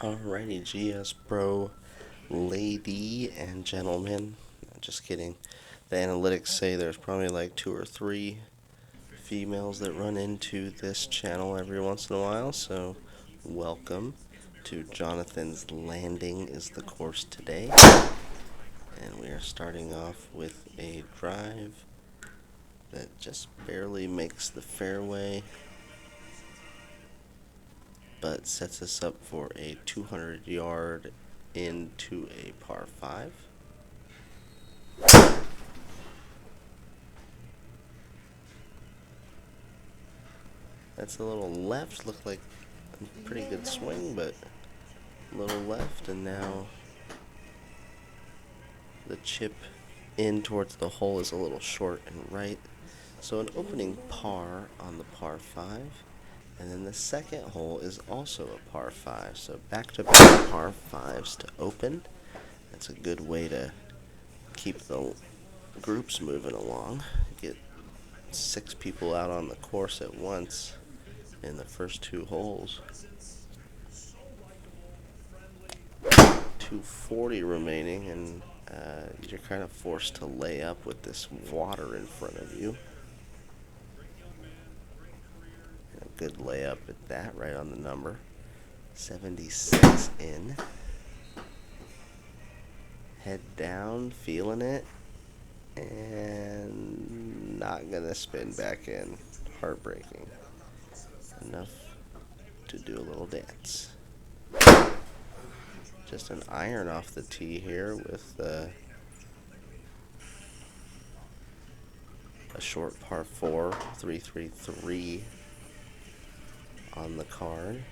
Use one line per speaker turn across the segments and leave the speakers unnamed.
Alrighty, GSPRO lady and gentlemen. Just kidding. The analytics say there's probably like 2 or 3 females that run into this channel every once in a while, so welcome to Jonathan's Landing is the course today. And we are starting off with a drive that just barely makes the fairway, but sets us up for a 200-yard into a par 5. That's a little left, looked like a pretty good swing, but a little left, and now the chip in towards the hole is a little short and right. So an opening par on the par 5. And then the second hole is also a par 5. So back-to-back par 5s to open. That's a good way to keep the groups moving along. Get 6 people out on the course at once in the first 2 holes. 240 remaining, and you're kind of forced to lay up with this water in front of you. Good layup at that, right on the number. 76 in. Head down, feeling it, and not gonna spin back in. Heartbreaking. Enough to do a little dance. Just an iron off the tee here with a short par 4, 3-3-3 on the card.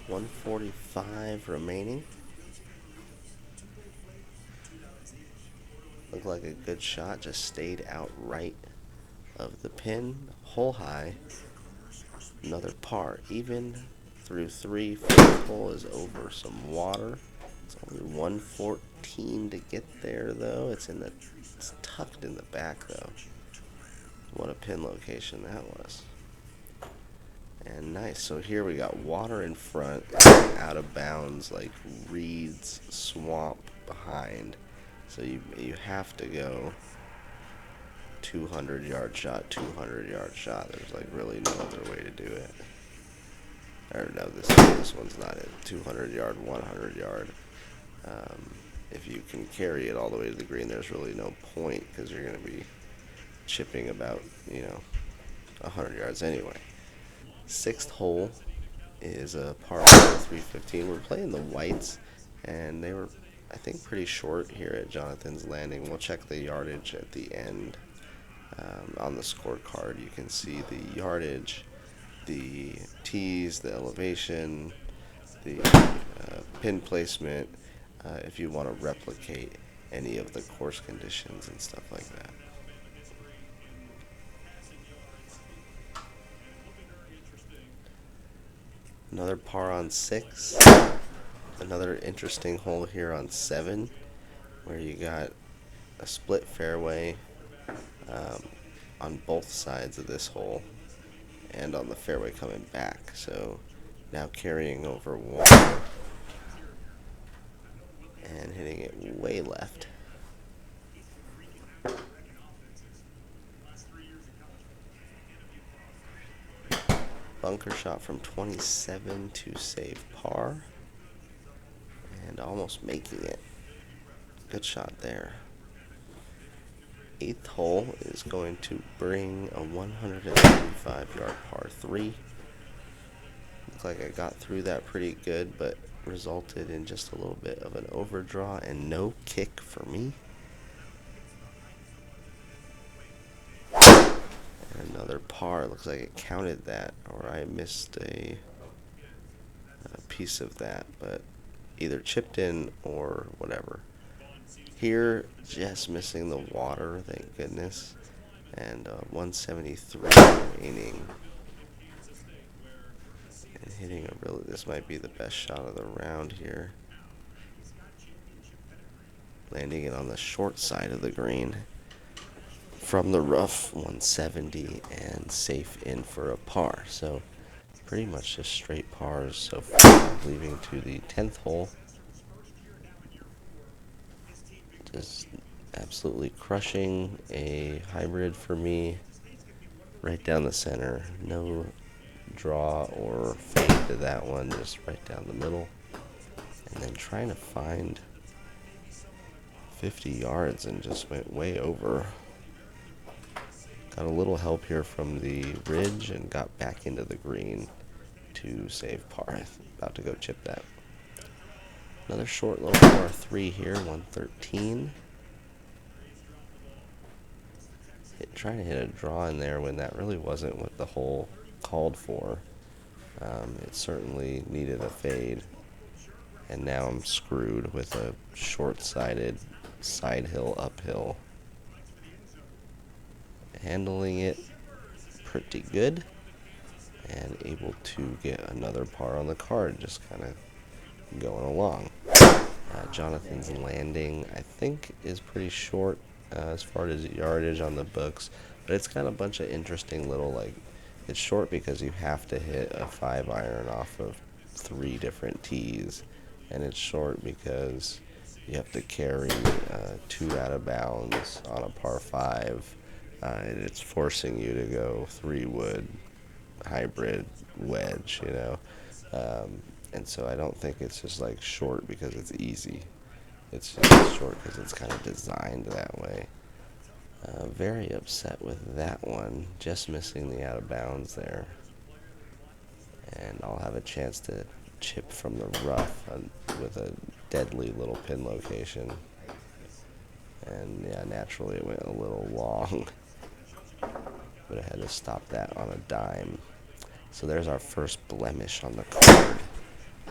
145 remaining. Looked like a good shot, just stayed out right of the pin. Hole high, another par. Even through 3, 4th hole is over some water. It's only 114 to get there though. It's tucked in the back though. What a pin location that was. And nice. So here we got water in front, out of bounds, like reeds, swamp behind. So you have to go 200-yard shot, 200-yard shot. There's like really no other way to do it. Or no, this one's not it. 200-yard, 100-yard. If you can carry it all the way to the green, there's really no point because you're going to be chipping about 100 yards anyway. 6th hole is a par 315. We're playing the whites, and they were, I think, pretty short here at Jonathan's Landing. We'll check the yardage at the end. On the scorecard, you can see the yardage, the tees, the elevation, the pin placement, if you want to replicate any of the course conditions and stuff like that. Another par on 6. Another interesting hole here on 7, where you got a split fairway on both sides of this hole, and on the fairway coming back. So now carrying over water and hitting it way left. Bunker shot from 27 to save par, and almost making it. Good shot there. 8th hole is going to bring a 135-yard par 3. Looks like I got through that pretty good, but resulted in just a little bit of an overdraw and no kick for me. Another par. Looks like it counted that, or I missed a piece of that, but either chipped in or whatever. Here, just missing the water, thank goodness, and 173 remaining. And hitting this might be the best shot of the round here. Landing it on the short side of the green. From the rough, 170, and safe in for a par. So pretty much just straight pars so far, leaving to the 10th hole. Just absolutely crushing a hybrid for me. Right down the center. No draw or fade to that one, just right down the middle. And then trying to find 50 yards and just went way over. Got a little help here from the ridge and got back into the green to save par. About to go chip that. Another short little par 3 here, 113. Trying to hit a draw in there when that really wasn't what the hole called for. It certainly needed a fade. And now I'm screwed with a short-sided side hill uphill. Handling it pretty good and able to get another par on the card, just kind of going along. Jonathan's landing, I think, is pretty short as far as yardage on the books, but it's got a bunch of interesting little, like, it's short because you have to hit a 5-iron off of 3 different tees, and it's short because you have to carry 2 out of bounds on a par 5, and it's forcing you to go 3-wood hybrid wedge, you know. And so I don't think it's just like short because it's easy. It's just short because it's kind of designed that way. Very upset with that one, just missing the out of bounds there. And I'll have a chance to chip from the rough with a deadly little pin location. And yeah, naturally it went a little long, but I had to stop that on a dime. So there's our first blemish on the card.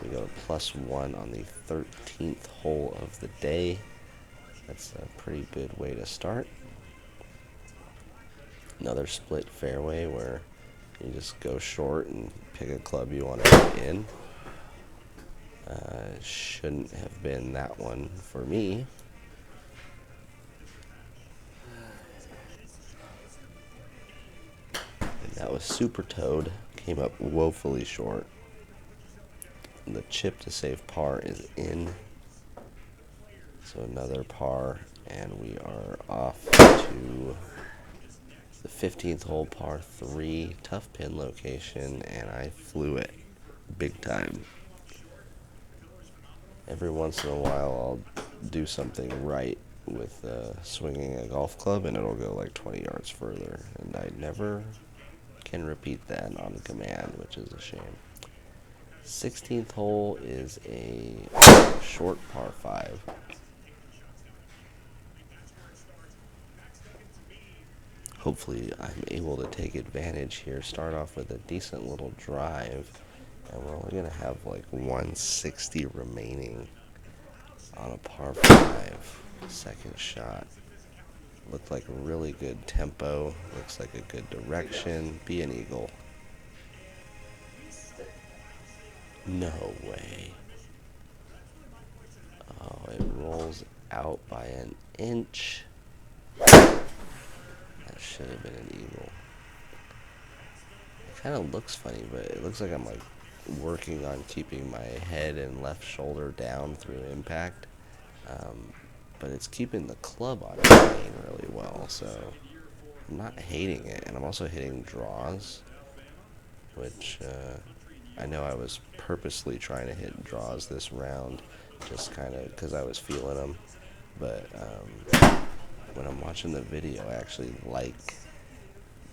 We go to +1 on the 13th hole of the day. That's a pretty good way to start. Another split fairway where you just go short and pick a club you want to put in. Shouldn't have been that one for me. And that was super toed. Came up woefully short. The chip to save par is in. So another par, and we are off to the 15th hole, par 3, tough pin location, and I flew it big time. Every once in a while I'll do something right with swinging a golf club and it'll go like 20 yards further, and I never can repeat that on command, which is a shame. 16th hole is a short par 5. Hopefully I'm able to take advantage here. Start off with a decent little drive, and we're only going to have like 160 remaining on a par 5. Second shot. Looked like a really good tempo. Looks like a good direction. Be an eagle. No way. Oh, it rolls out by an inch. That should have been an eagle. It kind of looks funny, but it looks like I'm like working on keeping my head and left shoulder down through impact. But it's keeping the club on plane really well, so I'm not hating it. And I'm also hitting draws, which I know I was purposely trying to hit draws this round, just kind of because I was feeling them. But when I'm watching the video, I actually like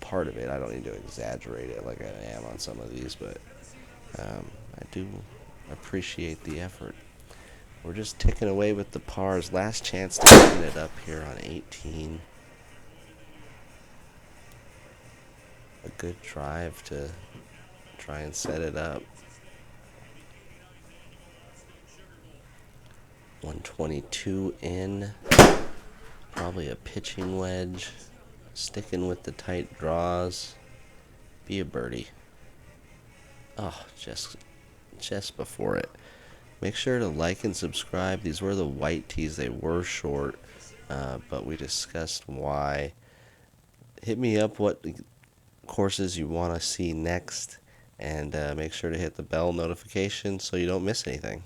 part of it. I don't need to exaggerate it like I am on some of these, but I do appreciate the effort. We're just ticking away with the pars. Last chance to clean it up here on 18. A good drive to try and set it up. 122 in. Probably a pitching wedge. Sticking with the tight draws. Be a birdie. Oh, just before it. Make sure to like and subscribe. These were the white tees. They were short, but we discussed why. Hit me up what courses you want to see next, and make sure to hit the bell notification so you don't miss anything.